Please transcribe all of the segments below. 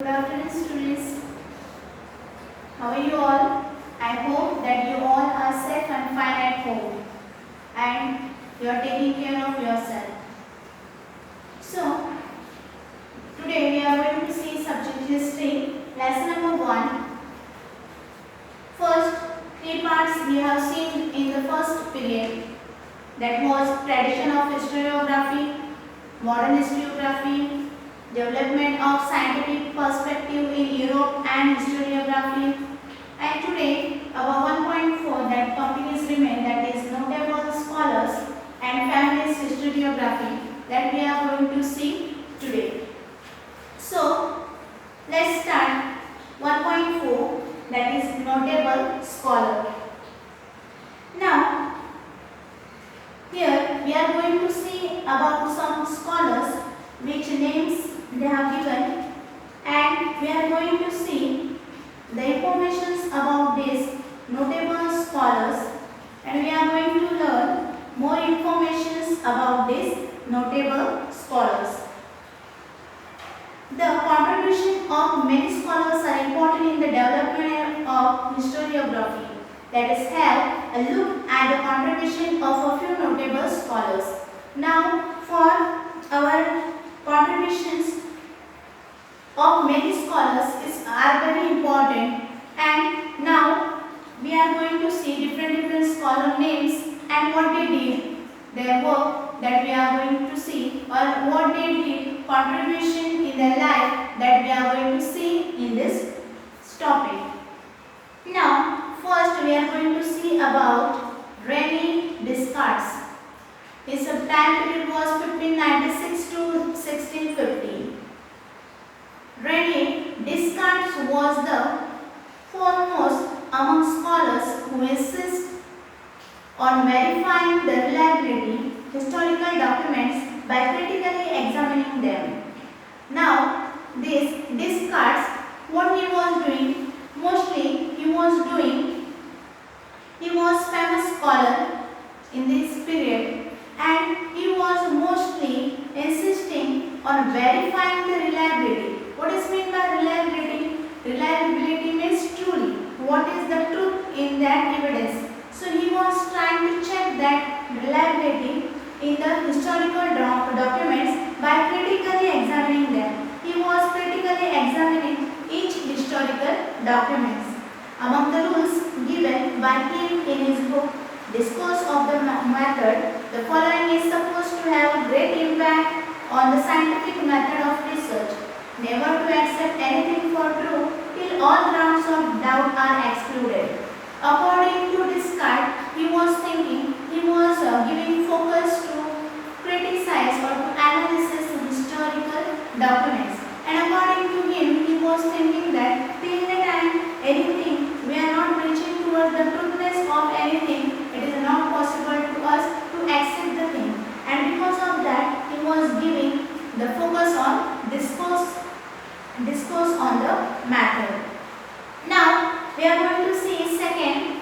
Good afternoon, students. How are you all? I hope that you all are safe and fine at home and you are taking care of yourself. So, today we are going to see subject history, lesson number 1. First, three parts we have seen in the first period, that was tradition of historiography, modern historiography, development of scientific perspective in Europe and historiography. And today our 1.4 that topic is remain, that is notable scholars and feminist historiography, that we are going to see today. So let's start 1.4, that is notable scholar. Now here we are going to see about some scholars which names they have given, and we are going to see the information about these notable scholars, and we are going to learn more information about these notable scholars. The contribution of many scholars are important in the development of historiography. Let us have a look at the contribution of a few notable scholars. Now, for our contributions of many scholars are very important, and now we are going to see different scholar names and what they did, their work that we are going to see, or what they did, contribution in their life that we are going to see in this topic. Now first we are going to see about René Descartes. His time period was 1596 to 1650. René Descartes was the foremost among scholars who insist on verifying the reliability of historical documents by critically examining them. Now, this Descartes, what he was doing, mostly he was famous scholar in this period, and he was mostly insisting on verifying the reliability. What is meant by reliability? Reliability means truly. What is the truth in that evidence? So he was trying to check that reliability in the historical documents by critically examining them. He was critically examining each historical documents. Among the rules given by him in his book Discourse of the Method, the following is supposed to have a great impact on the scientific method of research. Never to accept anything for true till all grounds of doubt are excluded. According to Descartes, he was giving focus to criticize or to analysis historical documents. And according to him, he was thinking that till the time anything, we are not reaching towards the truthness of anything, it is not possible to us to accept the thing. And because of that, he was giving the focus on discourse on the method. Now we are going to see second,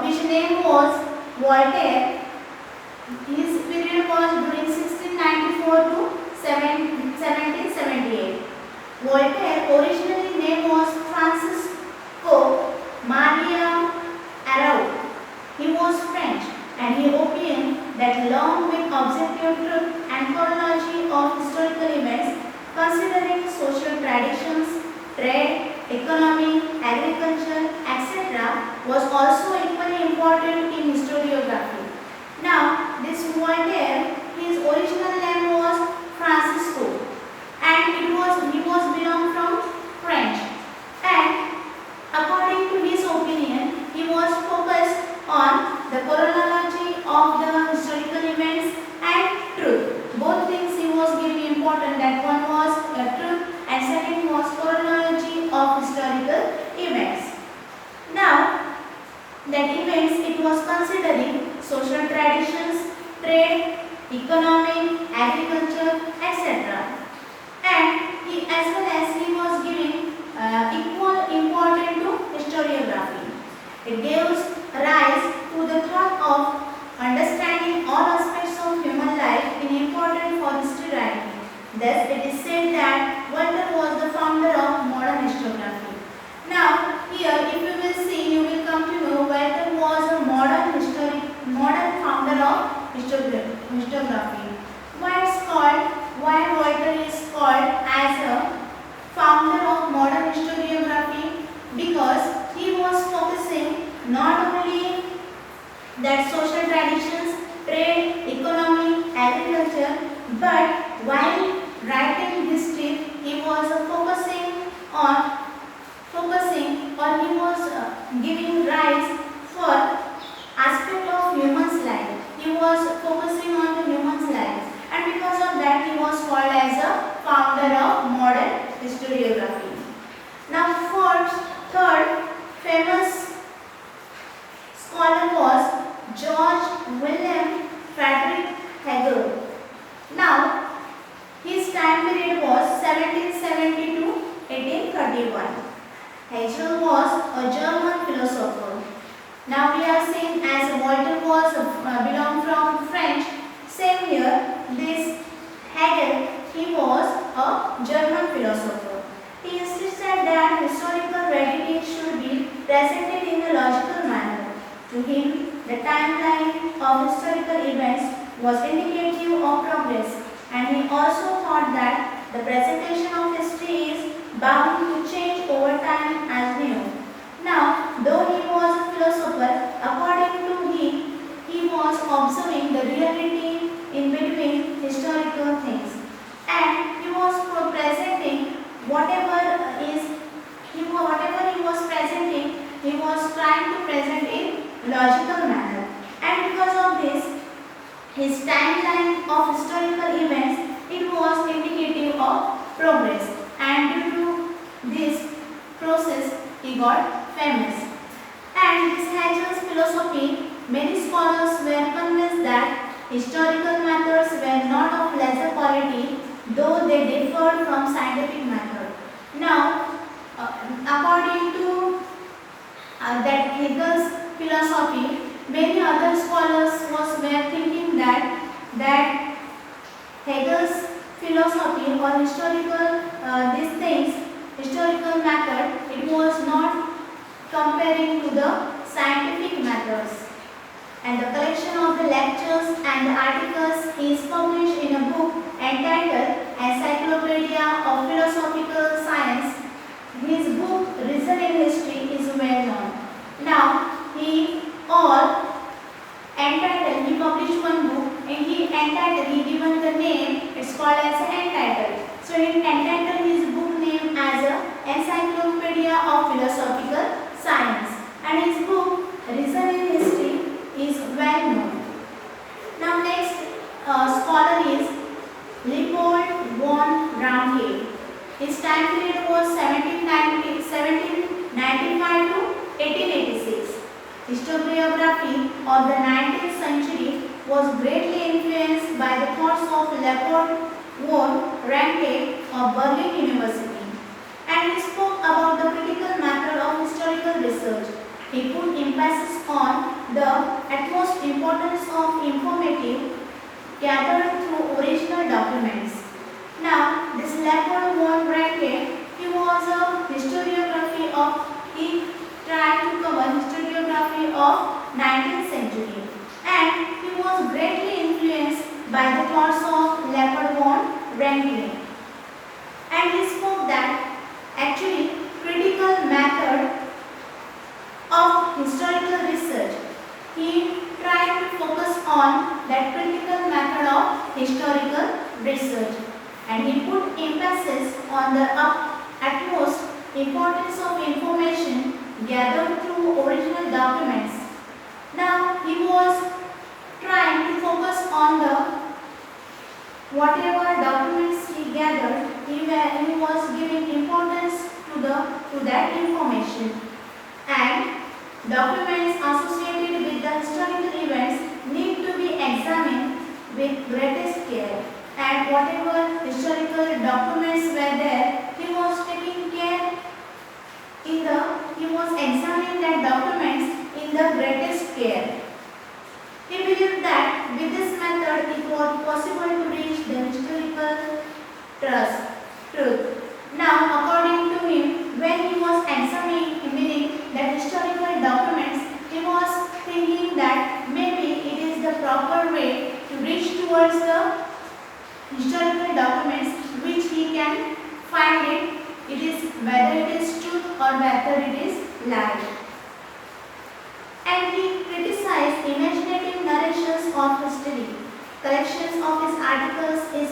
which name was Voltaire. His period was during 1694 to 1778. Voltaire originally name was Francisco Maria Araud. He was French, and he opined that along with objective truth and chronology of historical events, considering social traditions, trade, economy, agriculture, etc., was also equally important in historiography. Now, this Voltaire, his original name was Francisco, and he was belong from French. And according to his opinion, he was focused on the chronology of the historical events and truth. Both things he was giving important. That one was truth, and second was chronology of historical events. Now, that events it was considering social traditions, trade, economy, agriculture, etc. And he, as well as he was giving equal importance to historiography. It gives rise to the thought of understanding all aspects of human life in important for history writing. Thus, it is said that Voltaire was the founder of historiography. Now third famous scholar was George William Friedrich Hegel. Now his time period was 1770 to 1831. Hegel was a German philosopher. Now we are seeing as Voltaire was belong from French. Same here, this Hegel, he was a German philosopher. He insisted that historical reality should be presented in a logical manner. To him, the timeline of historical events was indicative of progress, and he also thought that the presentation of history is bound to change over time as we know. Now, though he was a philosopher, according to him, he was observing the reality in between historical things, and he was presenting whatever he was presenting, he was trying to present in logical manner, and because of this, his timeline of historical events, it was indicative of progress, and due to this process, he got famous. And this Hegel's philosophy, many scholars were convinced that historical methods were not of lesser quality, though they differed from scientific method. Now, according to that Hegel's philosophy, many other scholars were thinking that Hegel's philosophy or historical method, it was not comparing to the scientific methods. And the collection of the lectures and the articles is published in a book entitled Encyclopedia of Philosophical Science. His book, Reason in History, is well known. Now, he published one book and he given the name, it's called as Entitled. So he entitled his book name as a Encyclopedia of Philosophical Science. And his book, Reason in History, is well known. Now next scholar is Leopold von Ranke. His time period was 1795 to 1886. Historiography of the 19th century was greatly influenced by the thoughts of Leopold von Ranke of Berlin University, and he spoke about the critical method of historical research. He put emphasis on the utmost importance of informative gathered through original documents. Now, this Leopold von Ranke, he tried to cover historiography of 19th century, and he was greatly influenced by the thoughts of Leopold von Ranke. And he spoke that actually critical method of historical research. He tried to focus on that critical method of historical research, and he put emphasis on the utmost importance of information gathered through original documents. Now he was trying to focus on the whatever documents he gathered, he was giving importance to that information, and documents associated with the historical events need to be examined with greatest care, and whatever historical documents were there, he was taking care he was examining that documents in the greatest care. He believed that with this method it was possible to reach the historical truth. Now, according to him, when he was examining the historical documents, he was thinking that maybe it is the proper way to reach towards the historical documents which he can find it is whether it is truth or whether it is lie. And he criticized imaginative narrations of history. Collections of his articles is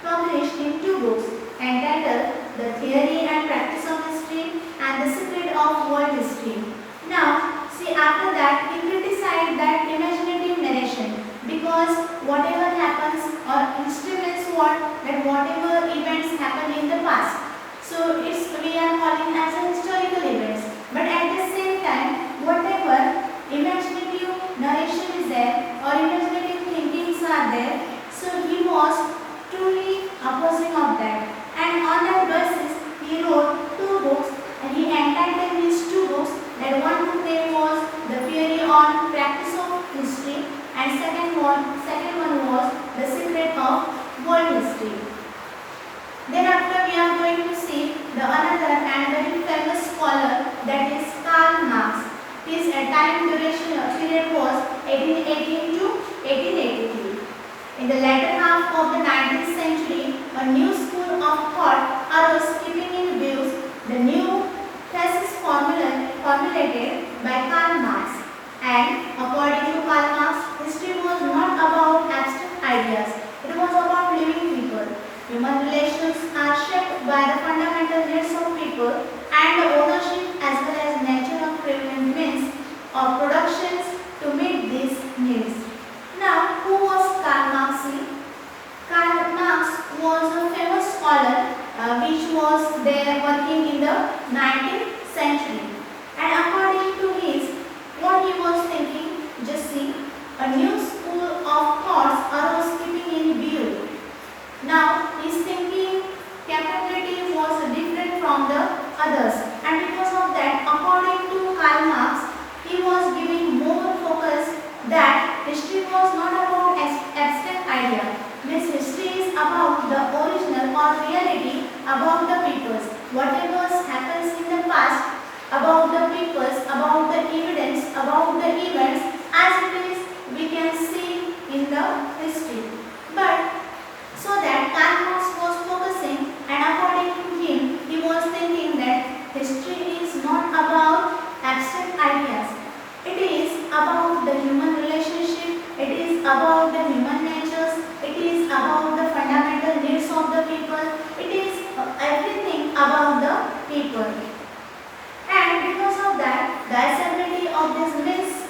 published in 2 books entitled The Theory and Practice of History and The Secret of World History. Now, see, after that he criticized that imaginative narration, because whatever happens or history means what? That whatever events happen in the past. So we are calling as a historical events. But at the same time, whatever imaginative narration is there or imaginative thinkings are there, so he was truly opposing of that. And on that basis, he wrote two books and he entitled these two books. That one book name was The Theory on Practice of History and second one was The Secret of World History. Then after we are going to see the another and very famous scholar, that is Karl Marx. His time duration period was 1818 to 1883. In the latter half of the 19th century, a new school of thought arose keeping in view the new thesis formulated by Karl Marx. And according to Karl Marx, history was not about abstract ideas, it was about living people. Human relations are shaped by the fundamental needs of people and the ownership as well as nature of prevalent means of productions to meet these needs. Now, who was Karl Marx? Karl Marx was a famous scholar which was there working in the 19th century. And according to his, what he was thinking, just see, a new school of thoughts arose keeping in view. Now, his thinking capability was different from the others, and because of that, according to Karl Marx, he was giving more focus that history was not about abstract idea. This history is about the original or reality about the peoples. Whatever happens in the past about the peoples, about the evidence, about the events, as it is, we can see in the history. But so that Karl Marx was focusing, and according to him, he was thinking that history is not about abstract ideas. It is about the human relationship, it is about the human natures, it is about the fundamental needs of the people, it is everything about the people. And because of that, the assembly of these myths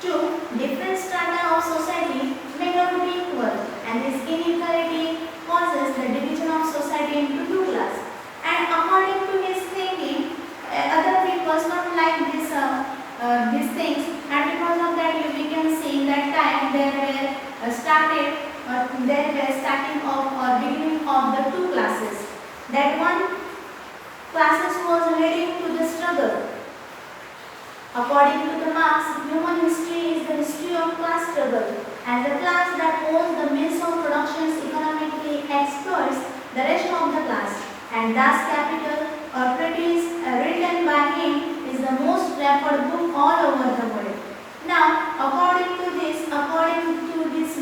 to different strata of society may not be equal, and this inequality causes the division of society into two classes. And according to his thinking, other people not like these things, and because of that, we can see in that time there were starting of or beginning of the two classes. That one classes was leading to the struggle. According to the Marx, human history is the history of class struggle, and the class that owns the means of production economically exploits the rest of the class, and thus Capital or Treatise written by him is the most read book all over the world. Now, according to this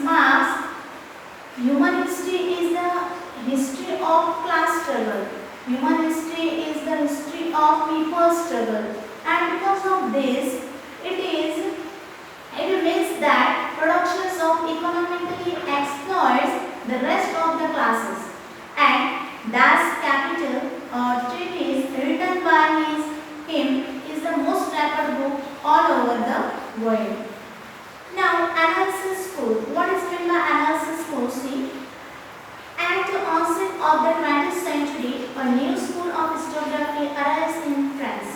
Marx, human history is the history of class struggle. Human history is the history of people's struggle. And because of this, it means that productions of economically exploits the rest of the classes, and thus Capital or Treatise written by him is the most read book all over the world. Now, analysis school. What is meant by analysis school? See, at the onset of the 20th century, a new school of historiography arose in France,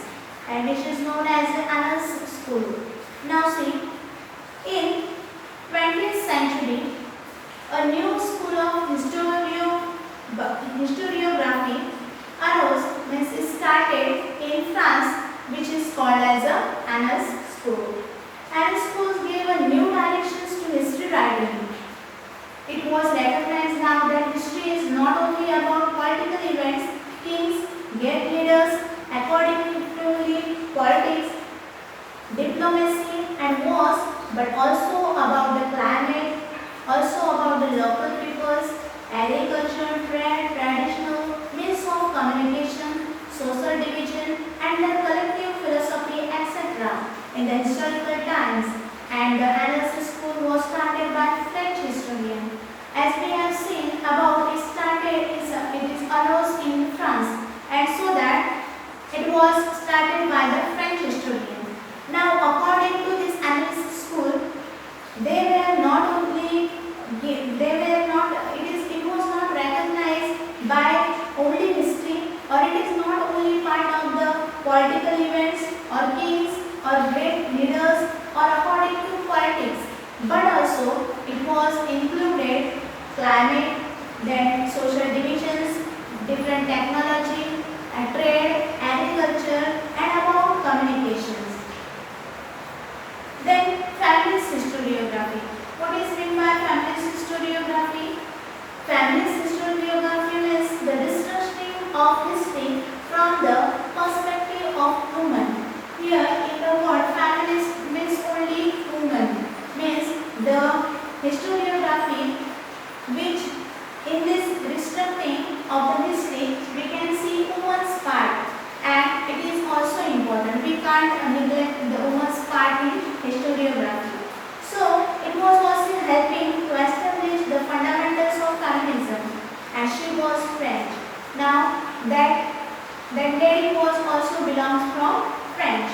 and which is known as the analysis school. Now see, in 20th century, a new school of historiography arose, means started in France, which is called as a Annals school. Annals schools gave a new directions to history writing. It was recognized now that history is not only about political events, kings, great leaders, accordingly politics, diplomacy and wars, but also about the climate, also about the local peoples, agriculture, trade, traditional means of communication, social division and their collective philosophy, etc. in the historical times. And the analysis school was started by French historian. As we have seen about it arose in France, and so that it was started by the French historian. Now, according to this analysis school, it was not recognized by political events or kings or great leaders or according to politics, but also it was included climate, then social divisions, different technology, trade, agriculture and about communications. Then feminist historiography. What is meant by feminist historiography? Feminist historiography is the discussion of history from the perspective of women. Here in the word feminist means only women, means the historiography which in this restructuring of the history we can see women's part, and it is also important. We can't neglect the women's part in historiography. So it was also helping to establish the fundamentals of feminism, and she was French. Now that lady was also belongs from French.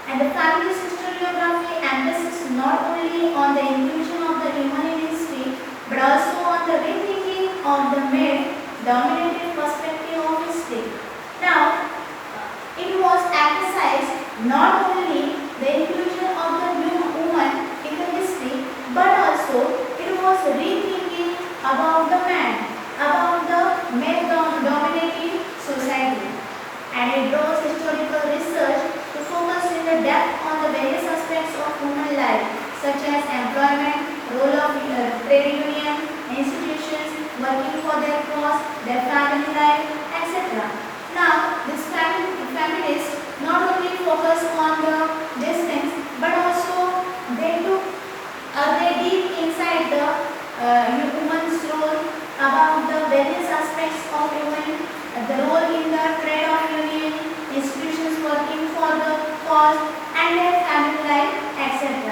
And the feminist historiography emphasizes not only on the inclusion of the women in history, but also on the rethinking of the male-dominated perspective of history. Now, it was emphasized not only the inclusion of the new woman in the history, but also it was rethinking about the man, about the male-dominated society. And it draws historical research to focus in the depth on the various aspects of human life, such as employment, role of trade union, institutions, working for their cause, their family life, etc. Now, this feminists not only focus on these things, but also they deep inside the woman's role, about the various aspects of women, the role in the trade of union, institutions working for the cause, and their family life, etc.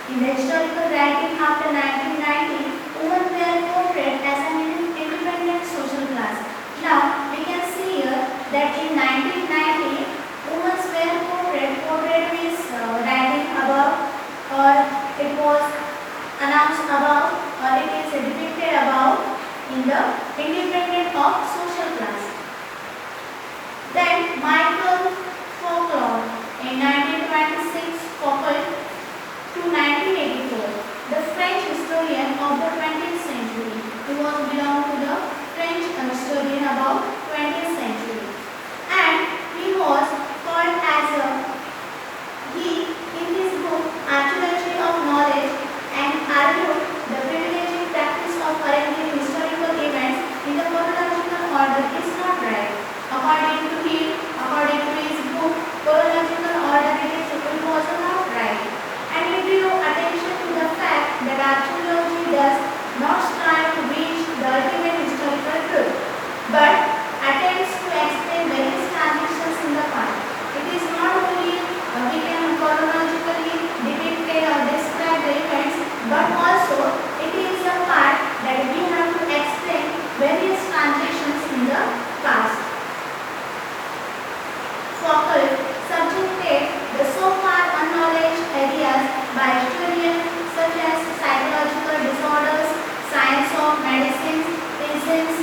In the historical writing after 1990, women were portrayed as an independent social class. Now, we can see here that in 1990, women were portrayed means writing about, or it was announced about, or it is depicted about in the independent of social class. Then Michael Foucault in 1926, Foucault to 1984, the French historian of the 20th century. He was belong to the French historian about 20th century, and he was called as he in his book Archaeology of Knowledge and argued the privileged practice of arranging historical events in the chronological order is not right. According to his book, chronological order it was not right. And he drew attention to the fact that archaeology does not strive to reach the ultimate historical truth, but attempts to explain various transitions in the past. It is not only we can chronologically depict or describe the events, but also it is a part that we have to explain various transitions in the past. Foucault subjected the so far unknowledged areas by historians such as psychological disorders, science of medicine, physics,